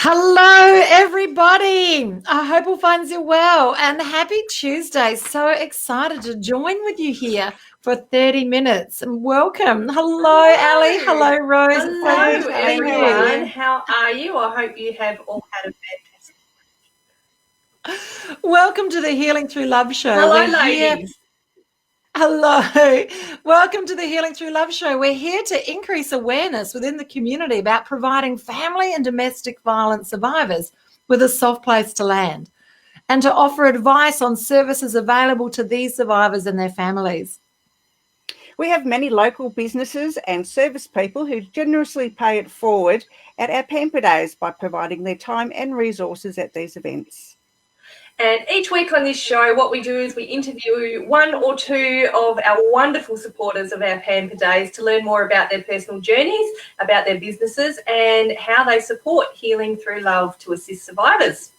Hello, everybody. I hope all finds you well and happy Tuesday. So excited to join with you here for 30 minutes. And welcome. Hello, Ali. Hello, Rose. Hello, everyone. How are you? I hope you have all had a fantastic. Welcome to the Healing Through Love show. Hello, ladies. Hello. Welcome to the Healing Through Love show. We're here to increase awareness within the community about providing family and domestic violence survivors with a soft place to land and to offer advice on services available to these survivors and their families. We have many local businesses and service people who generously pay it forward at our Pamper Days by providing their time and resources at these events. And each week on this show, what we do is we interview one or two of our wonderful supporters of our Pamper Days to learn more about their personal journeys, about their businesses, and how they support Healing Through Love to assist survivors.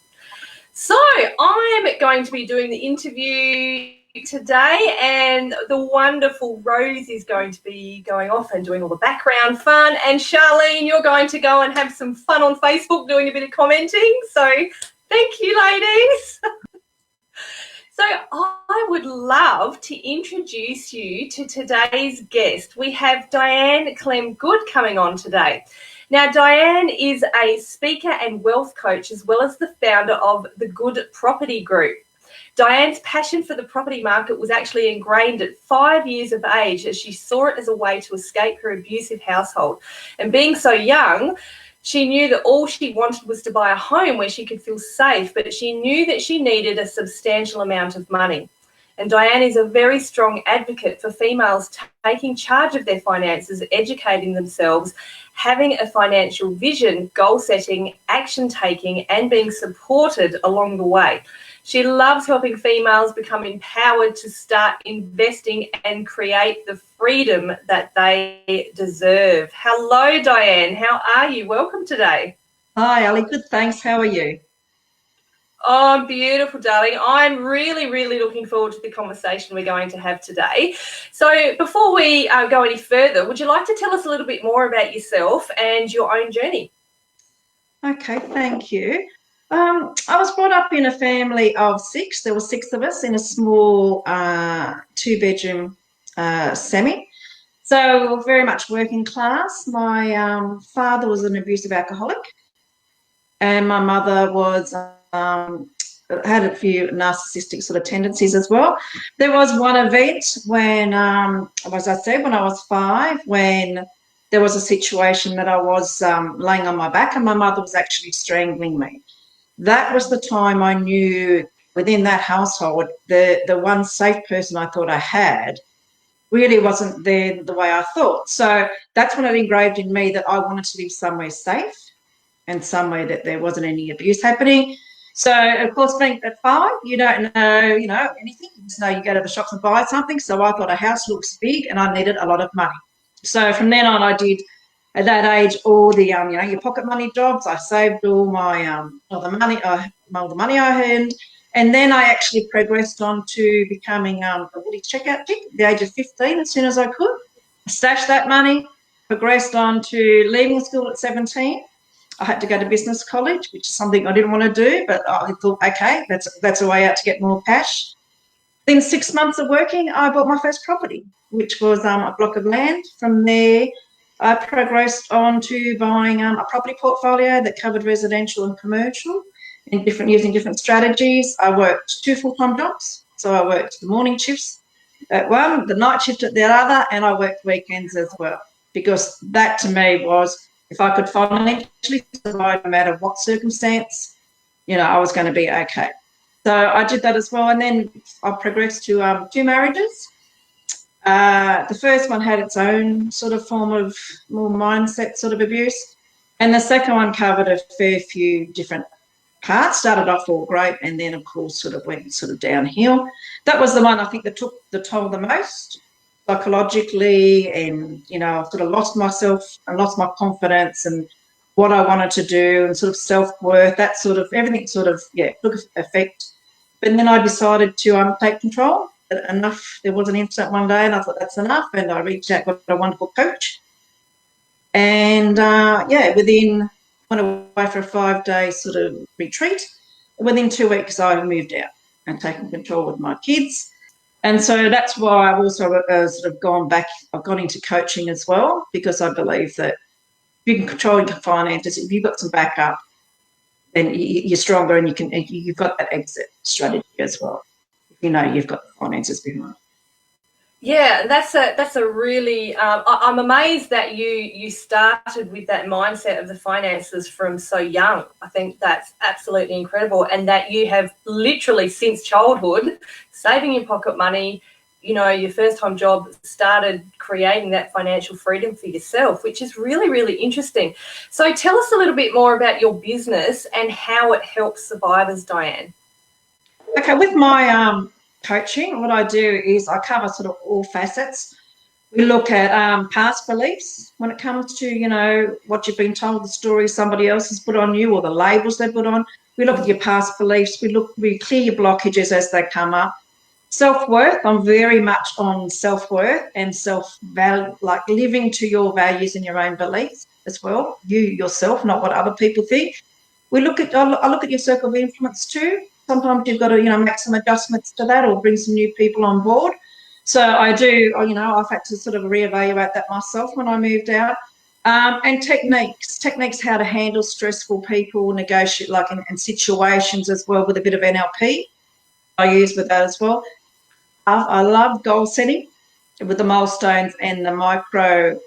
So I'm going to be doing the interview today, and the wonderful Rose is going to be going off and doing all the background fun, and Charlene, you're going to go and have some fun on Facebook doing a bit of commenting. So thank you, ladies. So I would love to introduce you to today's guest. We have Diane KlemGoode coming on today. Now, Diane is a speaker and wealth coach, as well as the founder of the Good Property Group. Diane's passion for the property market was actually ingrained at 5 years of age, as she saw it as a way to escape her abusive household. And being so young, she knew that all she wanted was to buy a home where she could feel safe, but she knew that she needed a substantial amount of money. And Diane is a very strong advocate for females taking charge of their finances, educating themselves, having a financial vision, goal setting, action taking, and being supported along the way. She loves helping females become empowered to start investing and create the freedom that they deserve. Hello, Diane. How are you? Welcome today. Hi, Ali. Good, thanks. How are you? Oh, beautiful, darling. I'm really, really looking forward to the conversation we're going to have today. So before we go any further, would you like to tell us a little bit more about yourself and your own journey? Okay, thank you. I was brought up in a family of six. There were six of us in a small two-bedroom semi. So we were very much working class. My father was an abusive alcoholic, and my mother was had a few narcissistic sort of tendencies as well. There was one event when, as I said, when I was 5, when there was a situation that I was laying on my back and my mother was actually strangling me. That was the time I knew within that household, the one safe person I thought I had really wasn't there the way I thought. So that's when it engraved in me that I wanted to live somewhere safe and somewhere that there wasn't any abuse happening. So, of course, being at 5, you don't know, anything. You just know you go to the shops and buy something. So I thought a house looks big and I needed a lot of money. So from then on, I did, at that age, all the, your pocket money jobs. I saved all my, all the money I earned. And then I actually progressed on to becoming a woolly checkout chick at the age of 15 as soon as I could. I stashed that money, progressed on to leaving school at 17. I had to go to business college, which is something I didn't want to do, but I thought, okay, that's a way out to get more cash. Within 6 months of working, I bought my first property, which was a block of land. From there, I progressed on to buying a property portfolio that covered residential and commercial using different strategies. I worked 2 full-time jobs. So I worked the morning shifts at one, the night shift at the other, and I worked weekends as well, because that to me was, if I could financially survive no matter what circumstance, I was going to be okay. So I did that as well. And then I progressed to 2 marriages. The first one had its own sort of form of more mindset sort of abuse. And the second one covered a fair few different parts. Started off all great and then, of course, sort of went sort of downhill. That was the one I think that took the toll the most psychologically, and, I sort of lost myself and lost my confidence and what I wanted to do and sort of self-worth, that sort of, everything sort of, took effect. But then I decided to take control. Enough, there was an incident one day and I thought that's enough, and I reached out, got a wonderful coach. And, within went away for a 5-day sort of retreat. Within 2 weeks, I moved out and taken control with my kids. And so that's why I've also sort of gone back. I've gone into coaching as well, because I believe that if you can control your finances, if you've got some backup, then you're stronger, and you've got that exit strategy as well. You know, you've got the finances behind. Yeah, that's a really. I'm amazed that you started with that mindset of the finances from so young. I think that's absolutely incredible, and that you have literally since childhood saving your pocket money. You know, your first time job started creating that financial freedom for yourself, which is really, really interesting. So tell us a little bit more about your business and how it helps survivors, Diane. Okay, with my coaching, what I do is I cover sort of all facets. We look at past beliefs when it comes to, you know, what you've been told, the story somebody else has put on you, or the labels they put on. We look at your past beliefs. We clear your blockages as they come up. Self-worth, I'm very much on self-worth and self-value, like living to your values and your own beliefs as well. You yourself, not what other people think. I look at your circle of influence too. Sometimes you've got to, you know, make some adjustments to that or bring some new people on board. So I do, you know, I've had to sort of reevaluate that myself when I moved out. And techniques how to handle stressful people, negotiate like in situations as well, with a bit of NLP I use with that as well. I love goal setting with the milestones and the micro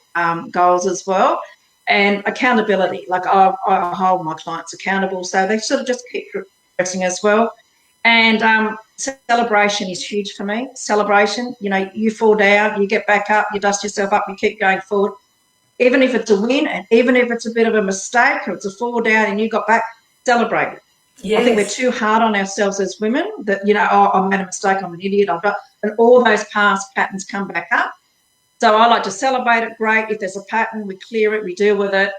goals as well. And accountability, like I hold my clients accountable, so they sort of just keep progressing as well. And celebration is huge for me. Celebration, you know, you fall down, you get back up, you dust yourself up, you keep going forward. Even if it's a win, and even if it's a bit of a mistake or it's a fall down and you got back, celebrate it. Yes. I think we're too hard on ourselves as women that, you know, oh, I made a mistake, I'm an idiot, and all those past patterns come back up. So I like to celebrate it. Great. If there's a pattern, we clear it, we deal with it.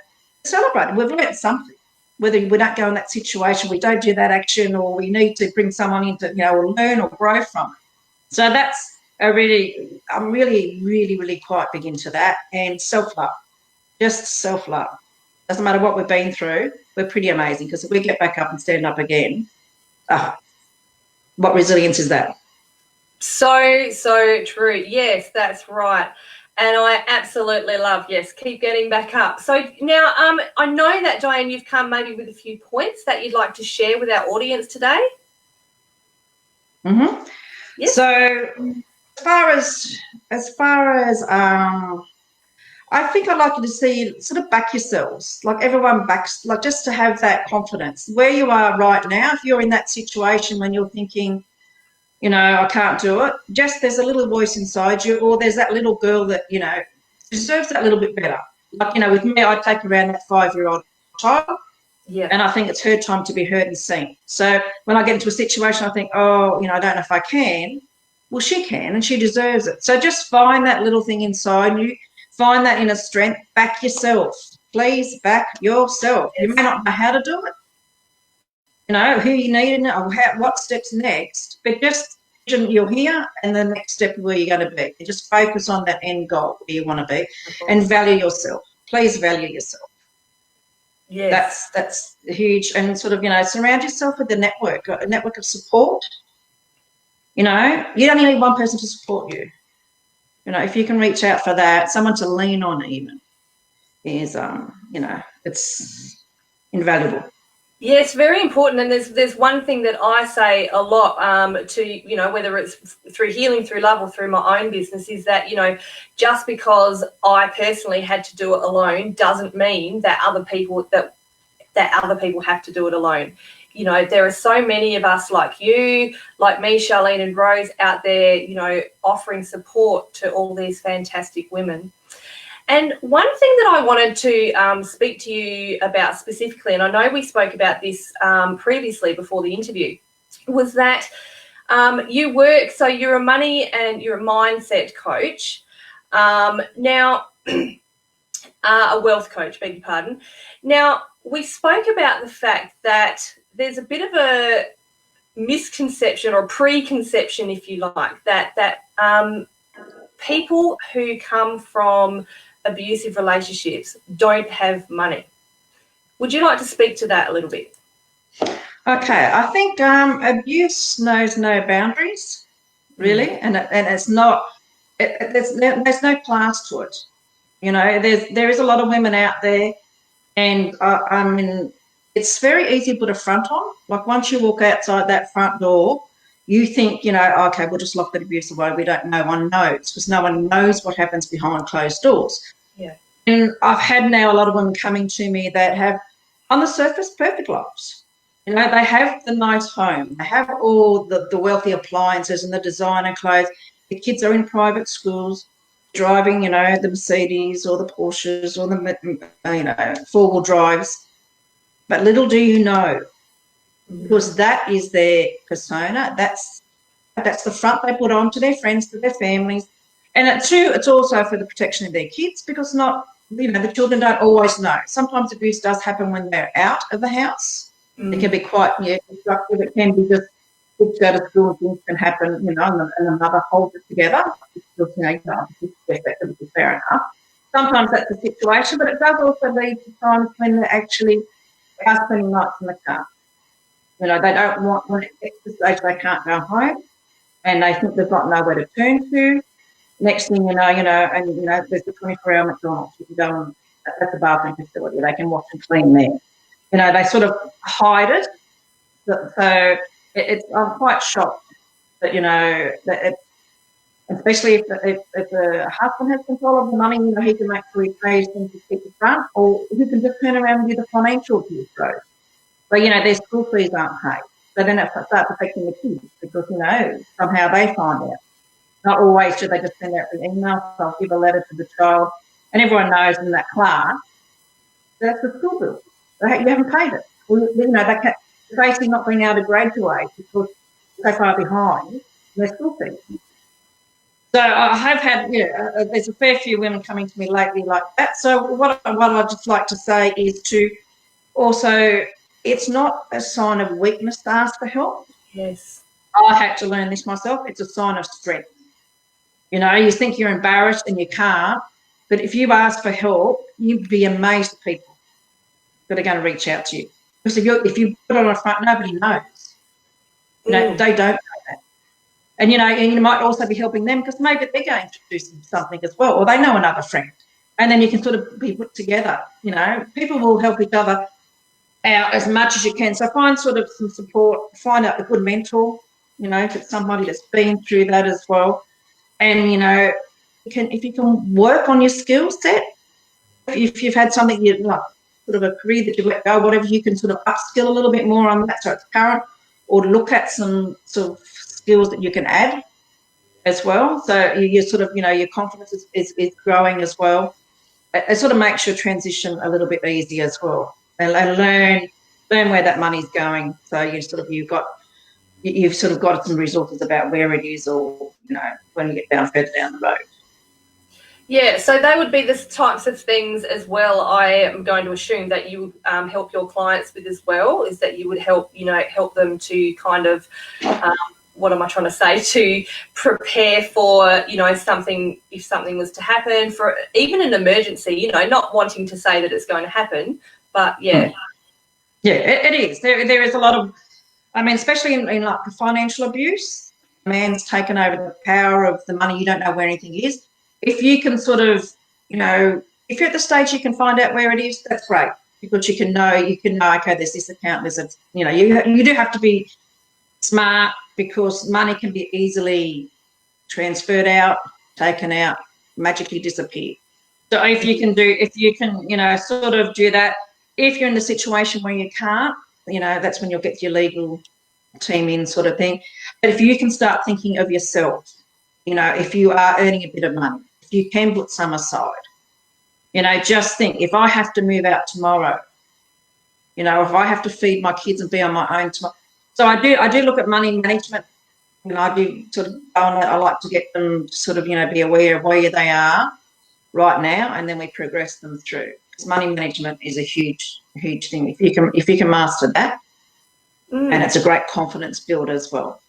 Celebrate it. We've learned something. Whether we don't go in that situation, we don't do that action, or we need to bring someone in to, you know, or learn or grow from it. So that's I'm really quite big into that. And self-love, just self-love. Doesn't matter what we've been through, we're pretty amazing, because if we get back up and stand up again, what resilience is that? So true. Yes, that's right. And I absolutely love, yes, keep getting back up. So now I know that, Diane, you've come maybe with a few points that you'd like to share with our audience today. Mm-hmm. Yes. So as far as I think I'd like you to see, sort of back yourselves, like everyone backs, like just to have that confidence where you are right now. If you're in that situation when you're thinking, you know, I can't do it, just there's a little voice inside you, or there's that little girl that, you know, deserves that little bit better. Like, you know, with me, I take around that 5-year-old child, yeah, and I think it's her time to be heard and seen. So when I get into a situation, I think, oh, you know, I don't know if I can. Well, she can, and she deserves it. So just find that little thing inside you, find that inner strength, back yourself. Please back yourself. You may not know how to do it, you know, who you need to know, what steps next, but just you're here, and the next step where you're going to be. And just focus on that end goal where you want to be, and value yourself. Please value yourself. Yes. That's huge. And sort of, you know, surround yourself with a network of support. You know, you don't need one person to support you. You know, if you can reach out for that, someone to lean on even is, you know, it's invaluable. Yeah, it's very important. And there's one thing that I say a lot to, you know, whether it's through Healing Through Love or through my own business, is that, you know, just because I personally had to do it alone doesn't mean that other people have to do it alone. You know, there are so many of us like you, like me, Charlene and Rose out there, you know, offering support to all these fantastic women. And one thing that I wanted to speak to you about specifically, and I know we spoke about this previously before the interview, was that you work, so you're a money and you're a mindset coach. Now, a wealth coach, beg your pardon. Now, we spoke about the fact that there's a bit of a misconception or preconception, if you like, that people who come from abusive relationships don't have money. Would you like to speak to that a little bit? Okay, I think abuse knows no boundaries, really, and it's not. There's no class to it. You know, there is a lot of women out there, and I mean, it's very easy to put a front on. Like once you walk outside that front door, you think, you know, okay, we'll just lock that abuse away. No one knows, because no one knows what happens behind closed doors. Yeah. And I've had now a lot of women coming to me that have, on the surface, perfect lives. You know, they have the nice home, they have all the wealthy appliances and the designer clothes. The kids are in private schools, driving, you know, the Mercedes or the Porsches or the, you know, four-wheel drives. But little do you know, because that is their persona. That's the front they put on to their friends, to their families. And it's also for the protection of their kids, because the children don't always know. Sometimes abuse does happen when they're out of the house. It can be quite destructive. It can be just kids go to school and things can happen, you know, and the mother holds it together. Because, it's fair enough. Sometimes that's the situation, but it does also lead to times when they actually are spending nights in the car. You know, they don't want, when it gets to the stage they can't go home and they think they've got nowhere to turn to. Next thing you know, there's the 24-hour McDonald's. You can go and that's a bathroom facility. They can wash and clean there. You know, they sort of hide it. So I'm quite shocked that, you know, that it's, especially if the husband has control of the money, you know, he can make sure he pays them to keep the front, or he can just turn around and do the financial abuse growth. But, you know, their school fees aren't paid. So then it starts affecting the kids because, you know, somehow they find out. Not always do they just send out the email, so I'll give a letter to the child. And everyone knows in that class, that's the school bill. You haven't paid it. Well, you know, they're basically not being able to graduate because they're so far behind their school fees. So I have had, there's a fair few women coming to me lately like that. So what I'd just like to say is to also, it's not a sign of weakness to ask for help. Yes. I had to learn this myself. It's a sign of strength. You know, you think you're embarrassed and you can't, but if you ask for help, you'd be amazed at people that are going to reach out to you. Because if you put it on front, nobody knows. You know, they don't know that. And, you know, and you might also be helping them because maybe they're going to do something as well, or they know another friend. And then you can sort of be put together, you know. People will help each other out as much as you can. So find sort of some support, find out a good mentor, you know, if it's somebody that's been through that as well. And, you know, if you can work on your skill set, if you've had something you like, sort of a career that you've let go, whatever, you can sort of upskill a little bit more on that so it's current, or look at some sort of skills that you can add as well. So you sort of, you know, your confidence is growing as well. It sort of makes your transition a little bit easier as well. And learn where that money's going. So you've sort of got some resources about where it is, or, you know, when you get further down the road. Yeah, so they would be the types of things as well. I am going to assume that you help your clients with as well, is that you would help them to kind of, what am I trying to say, to prepare for, you know, something, if something was to happen, for even an emergency, you know, not wanting to say that it's going to happen, but yeah. Yeah, it is. There is a lot of, I mean, especially in like the financial abuse, man's taken over the power of the money. You don't know where anything is. If you can sort of, you know, if you're at the stage you can find out where it is, that's great, because you can know, okay, there's this account, there's a, you know, you do have to be smart, because money can be easily transferred out, taken out, magically disappear. So if you can, you know, sort of do that. If you're in the situation where you can't, you know, that's when you'll get your legal team in, sort of thing. But if you can start thinking of yourself, you know, if you are earning a bit of money, if you can put some aside, you know, just think, if I have to move out tomorrow, you know, if I have to feed my kids and be on my own tomorrow. So I do look at money management, and I do sort of, I like to get them to sort of, you know, be aware of where they are right now, and then we progress them through. Because money management is a huge thing. If you can master that, and it's a great confidence builder as well.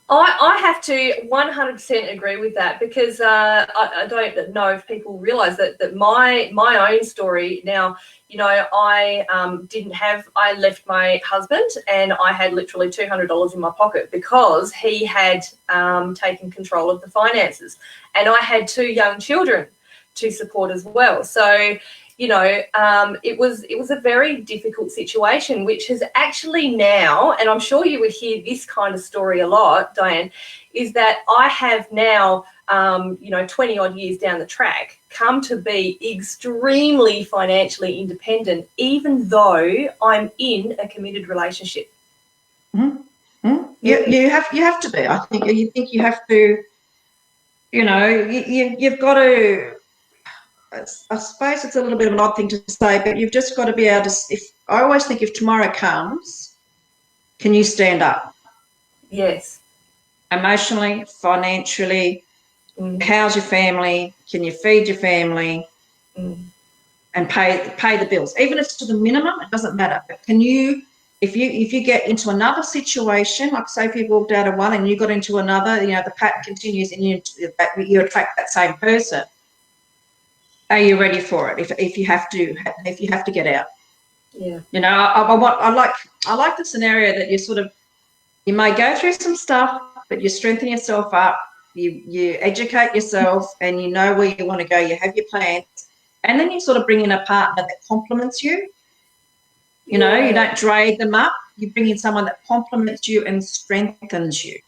I have to 100% agree with that, because I don't know if people realise that my own story now, you know, I left my husband and I had literally $200 in my pocket because he had taken control of the finances, and I had 2 young children to support as well. So, you know, it was a very difficult situation, which has actually now, and I'm sure you would hear this kind of story a lot, Diane, is that I have now, you know, 20 odd years down the track, come to be extremely financially independent, even though I'm in a committed relationship. Mm-hmm. Mm-hmm. You have to be. I think you have to. You know, you've got to. I suppose it's a little bit of an odd thing to say, but you've just got to be able to. I always think, if tomorrow comes, can you stand up? Yes. Emotionally, financially, how's your family? Can you feed your family and pay the bills? Even if it's to the minimum, it doesn't matter. But can you, if you get into another situation, like say if you walked out of one and you got into another, you know, the pattern continues and you attract that same person. Are you ready for it? If you have to get out? Yeah. You know, I like the scenario that you may go through some stuff, but you strengthen yourself up, you educate yourself, and you know where you want to go. You have your plans, and then you sort of bring in a partner that complements you. You know, you don't drag them up. You bring in someone that complements you and strengthens you.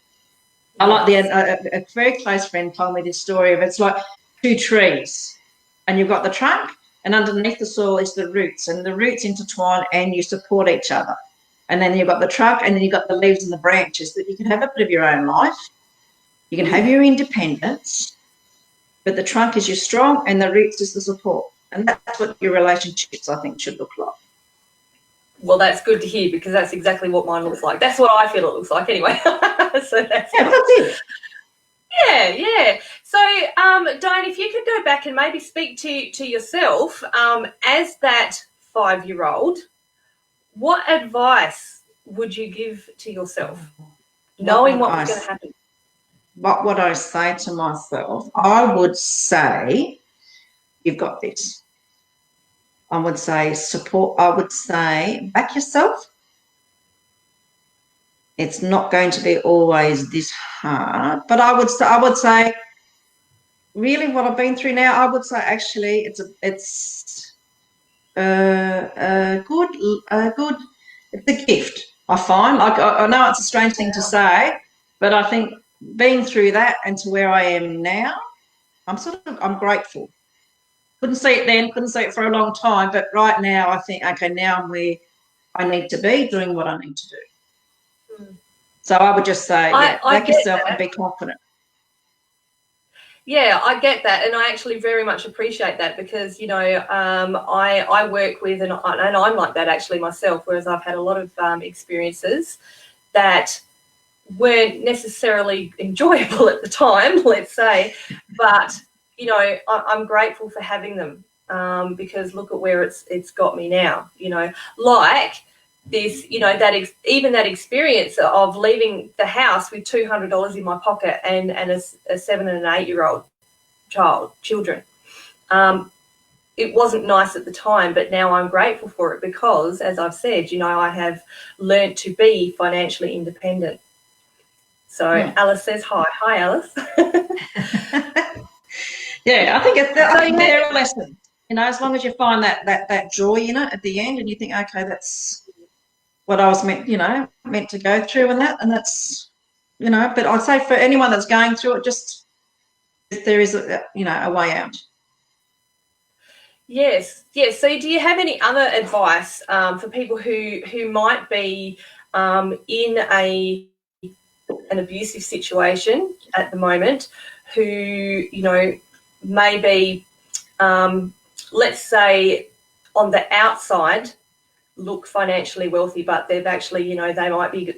I like a very close friend told me this story of, it's like 2 trees. And you've got the trunk, and underneath the soil is the roots, and the roots intertwine and you support each other. And then you've got the trunk, and then you've got the leaves and the branches, that you can have a bit of your own life. You can have your independence, but the trunk is your strong and the roots is the support. And that's what your relationships, I think, should look like. Well, that's good to hear, because that's exactly what mine looks like. That's what I feel it looks like anyway. So that's it. Yeah. So, Diane, if you could go back and maybe speak to yourself as that 5-year-old, what advice would you give to yourself, knowing what was going to happen? What would I say to myself? I would say, you've got this. I would say support. I would say back yourself. It's not going to be always this hard, but I would say really what I've been through now, I would say actually it's a gift. I find, like, I know it's a strange thing to say, but I think being through that and to where I am now, I'm grateful. Couldn't see it then, couldn't see it for a long time, but right now I think, okay, now I'm where I need to be, doing what I need to do. So I would just say, back yourself and be confident. Yeah, I get that, and I actually very much appreciate that, because, you know, I work with, and I'm like that actually myself, whereas I've had a lot of experiences that weren't necessarily enjoyable at the time, let's say, but, you know, I'm grateful for having them, because look at where it's got me now, you know, like this, you know, even that experience of leaving the house with $200 in my pocket and a 7 and an 8-year-old children. It wasn't nice at the time, but now I'm grateful for it, because, as I've said, you know, I have learned to be financially independent. So Alice says hi. Hi, Alice. Yeah, I think they're a lesson. You know, as long as you find that joy in it at the end, and you think, okay, that's what I was meant to go through, and that's, you know. But I'd say for anyone that's going through it, just there is a way out. Yes. So do you have any other advice for people who might be in an abusive situation at the moment, who, you know, maybe, let's say, on the outside look financially wealthy, but they've actually, you know, they might be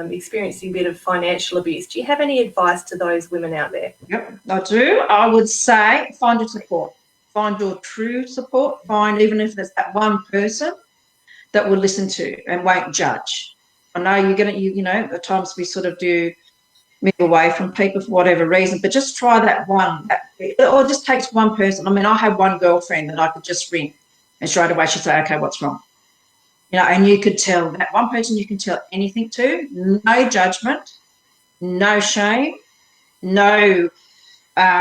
experiencing a bit of financial abuse? Do you have any advice to those women out there? Yep, I do. I would say find your support. Find your true support. Find, even if there's that one person that will listen to and won't judge. I know you're going to, you know, at times we sort of do move away from people for whatever reason, but just try that one, or it just takes one person. I mean, I had one girlfriend that I could just ring and straight away she'd say, okay, what's wrong? You know, and you could tell that one person you can tell anything to, no judgment, no shame, no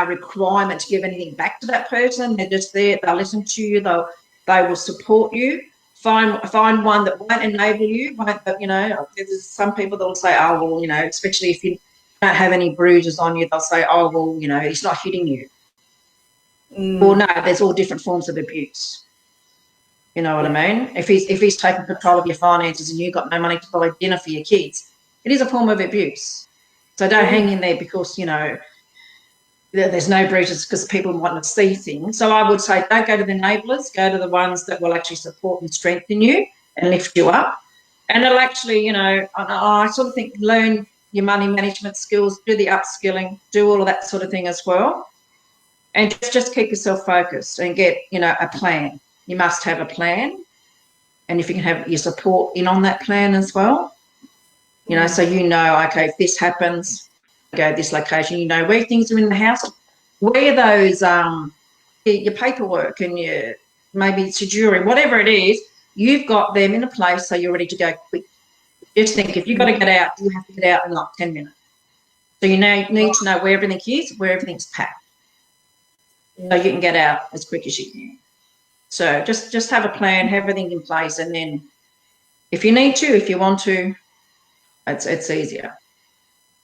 requirement to give anything back to that person. They're just there, they'll listen to you, they will support you. Find one that won't enable you, you know, there's some people that will say, oh, well, you know, especially if you don't have any bruises on you, they'll say, oh, well, you know, he's not hitting you. Well, no, there's all different forms of abuse. You know what I mean? If he's taking control of your finances and you've got no money to buy dinner for your kids, it is a form of abuse. So don't hang in there because, you know, there's no bruises because people want to see things. So I would say don't go to the enablers, go to the ones that will actually support and strengthen you and lift you up. And it'll actually, you know, I sort of think learn your money management skills, do the upskilling, do all of that sort of thing as well. And just keep yourself focused and get, you know, a plan. You must have a plan. And if you can have your support in on that plan as well, you know, so you know, okay, if this happens, go to this location, you know where things are in the house, where those your paperwork and your maybe it's your jewelry, whatever it is, you've got them in a place so you're ready to go quick. Just think if you've got to get out, you have to get out in like 10 minutes. So you now need to know where everything is, where everything's packed, so you can get out as quick as you can. So just have a plan, have everything in place, and then if you need to, if you want to, it's easier.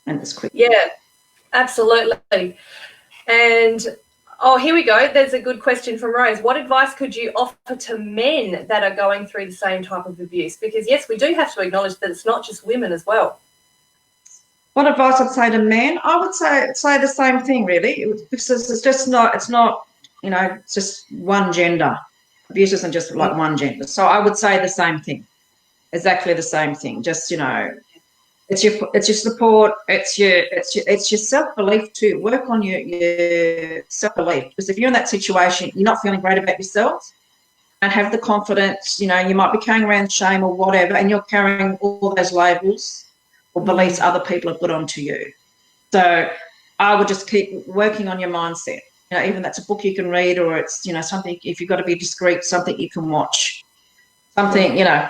And it's quick. Yeah, absolutely. And here we go. There's a good question from Rose. What advice could you offer to men that are going through the same type of abuse? Because yes, we do have to acknowledge that it's not just women as well. What advice I'd say to men? I would say the same thing really, because it's not, you know, it's just one gender. Abuse isn't just like one gender. So I would say the same thing, exactly the same thing. Just, you know, it's your support, it's your self-belief too. Work on your self-belief, because if you're in that situation, you're not feeling great about yourself and have the confidence, you know, you might be carrying around shame or whatever, and you're carrying all those labels or beliefs other people have put onto you. So I would just keep working on your mindset. You know, even that's a book you can read, or it's, you know, something, if you've got to be discreet, something you can watch. Something, you know,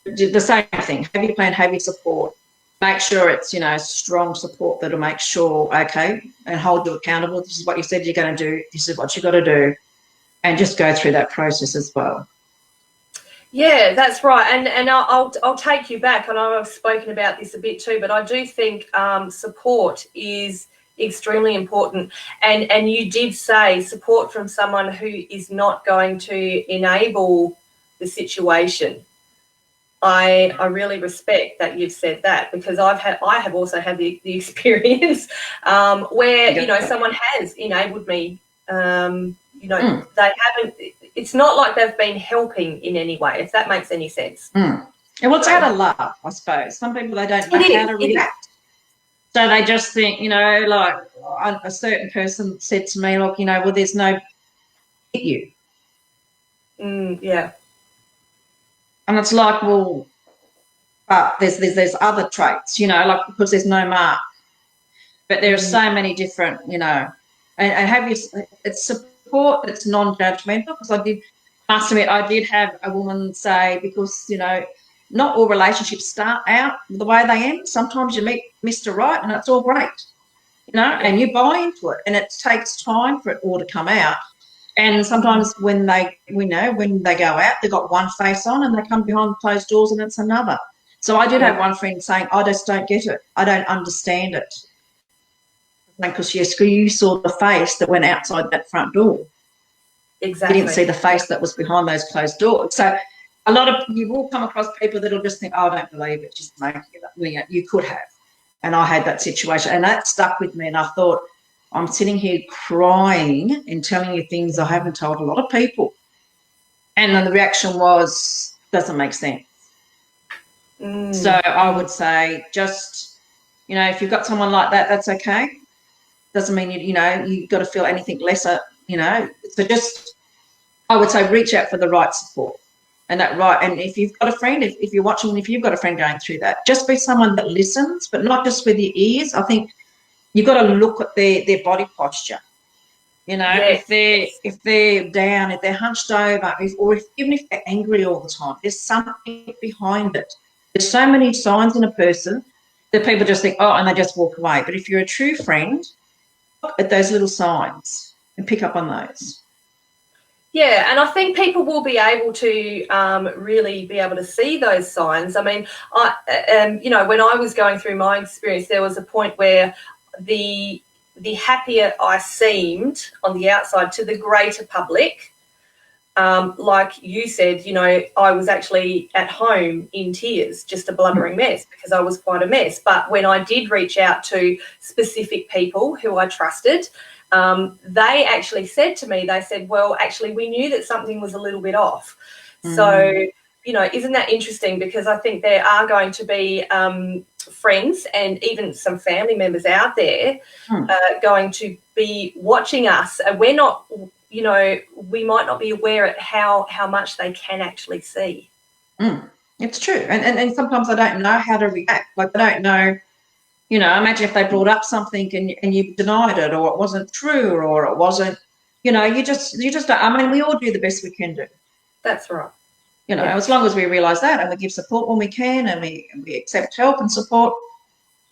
the same thing. Have your plan, have your support. Make sure it's, you know, strong support that'll make sure, okay, and hold you accountable. This is what you said you're going to do. This is what you got to do. And just go through that process as well. Yeah, that's right. And I'll take you back. I know I've spoken about this a bit too, but I do think support is extremely important. And you did say support from someone who is not going to enable the situation. I really respect that you've said that, because I have also had the experience where, you know, someone has enabled me. You know, they haven't. It's not like they've been helping in any way, if that makes any sense. And well, it's out of love, I suppose. Some people, they don't know how to react. So they just think, you know, like a certain person said to me, look, you know, well, there's no hit you. Yeah. And it's like, well, but there's other traits, you know, like because there's no mark. But there are so many different, you know, and have you, it's support that's non-judgmental, because I did have a woman say, because, you know, not all relationships start out the way they end. Sometimes you meet Mr. Right and it's all great, you know, and you buy into it, and it takes time for it all to come out. And sometimes when they go out, they've got one face on and they come behind closed doors and it's another. So I did have one friend saying, I just don't get it. I don't understand it. Because you saw the face that went outside that front door. Exactly. You didn't see the face that was behind those closed doors. So a lot of you will come across people that'll just think, oh, I don't believe it, just making it up. You know, you could have. And I had that situation, and that stuck with me, and I thought, I'm sitting here crying and telling you things I haven't told a lot of people. And then the reaction was, doesn't make sense. So I would say just, you know, if you've got someone like that, that's okay. Doesn't mean, you've got to feel anything lesser, you know. So just, I would say reach out for the right support. And if you've got a friend, if you're watching, if you've got a friend going through that, just be someone that listens, but not just with your ears. I think you've got to look at their body posture. You know, Yes. if they're down, if they're hunched over, even if they're angry all the time, there's something behind it. There's so many signs in a person that people just think, oh, and they just walk away. But if you're a true friend, look at those little signs and pick up on those. Yeah, and I think people will be able to really be able to see those signs. I mean, you know, when I was going through my experience, there was a point where the happier I seemed on the outside to the greater public, like you said, you know, I was actually at home in tears, just a blubbering mess, because I was quite a mess. But when I did reach out to specific people who I trusted, they actually said to me, they said, well, actually, we knew that something was a little bit off. So, you know, isn't that interesting? Because I think there are going to be friends and even some family members out there going to be watching us. And we're not, you know, we might not be aware at how much they can actually see. It's true. And sometimes I don't know how to react. Like, I don't know, you know, imagine if they brought up something and you denied it, or it wasn't true, or it wasn't, you know, you just don't. I mean, we all do the best we can do. That's right. You know, as long as we realise that and we give support when we can and we accept help and support,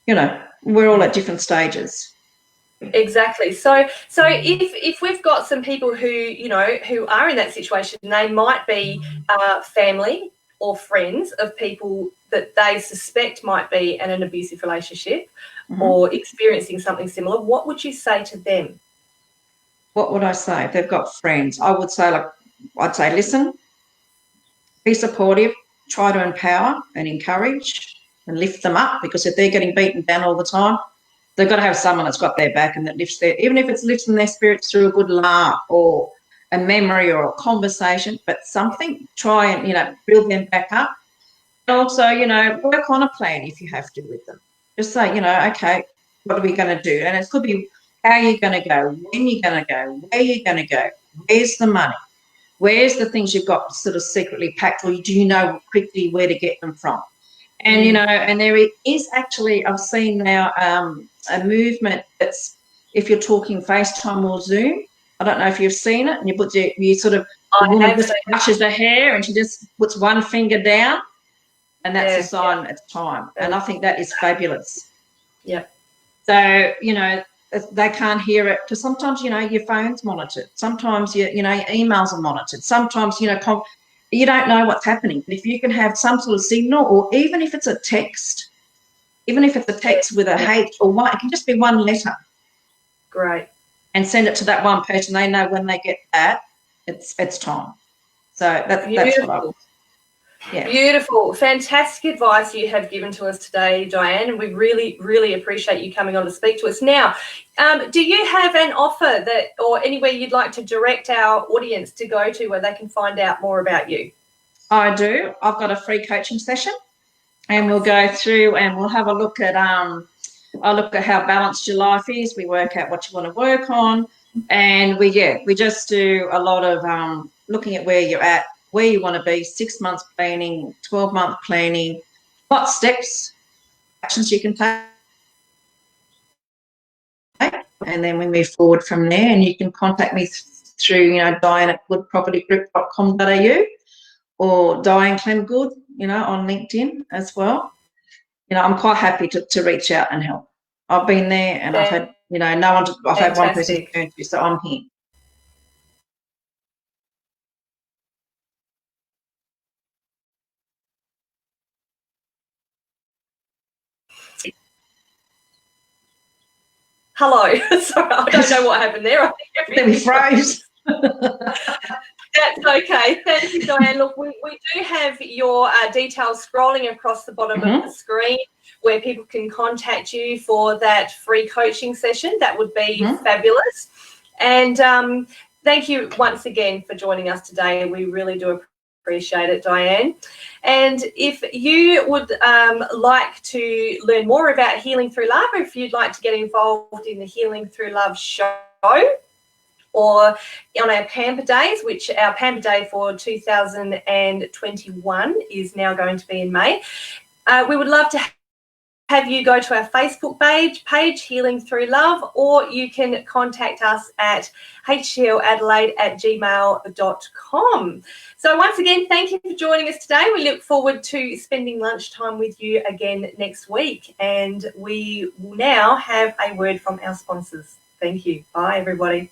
you know, we're all at different stages. Exactly. So if we've got some people who, you know, who are in that situation, they might be family or friends of people that they suspect might be in an abusive relationship or experiencing something similar, what would you say to them? What would I say? If they've got friends, I would say, I'd say, listen, be supportive, try to empower and encourage and lift them up, because if they're getting beaten down all the time, they've got to have someone that's got their back and that lifts even if it's lifting their spirits through a good laugh or a memory or a conversation, but something, try and, you know, build them back up. And also, you know, work on a plan if you have to with them. Just say, you know, okay, what are we going to do? And it could be how you're going to go, when you're going to go, where you're going to go, where's the money, where's the things you've got sort of secretly packed, or do you know quickly where to get them from? And, you know, and there is actually, I've seen now a movement that's, if you're talking FaceTime or Zoom, I don't know if you've seen it, and you sort of, the woman just brushes her hair and she just puts one finger down, and that's a sign it's time. And I think that is fabulous. Yeah. So, you know, they can't hear it, because sometimes, you know, your phone's monitored. Sometimes, you know, your emails are monitored. Sometimes, you know, you don't know what's happening. But if you can have some sort of signal, or even if it's a text, with a H or Y, it can just be one letter. Great. And send it to that one person. They know when they get that, it's time. So that's what I would. Yeah. Beautiful. Fantastic advice you have given to us today, Diane, and we really, really appreciate you coming on to speak to us. Now, do you have an offer or anywhere you'd like to direct our audience to go to where they can find out more about you? I do. I've got a free coaching session, and we'll go through and we'll have a look at I'll look at how balanced your life is. We work out what you want to work on, and we just do a lot of looking at where you're at, where you want to be, 6 months planning, 12-month planning, what steps, actions you can take, and then we move forward from there. And you can contact me through, you know, Diane@goodpropertygroup.com.au or Diane KlemGoode, you know, on LinkedIn as well. You know, I'm quite happy to reach out and help. I've been there, and I've had, you know, I've had one person to turn to, so I'm here. Hello. Sorry, I don't know what happened there. I think Then we froze. That's okay. Thank you, Diane. Look, we do have your details scrolling across the bottom of the screen where people can contact you for that free coaching session. That would be fabulous. And thank you once again for joining us today. We really do appreciate it, Diane. And if you would like to learn more about Healing Through Love, or if you'd like to get involved in the Healing Through Love show, or on our Pamper Days, which our Pamper Day for 2021 is now going to be in May, we would love to have you go to our Facebook page Healing Through Love, or you can contact us at hcladelaide@gmail.com. So once again, thank you for joining us today. We look forward to spending lunchtime with you again next week. And we will now have a word from our sponsors. Thank you. Bye, everybody.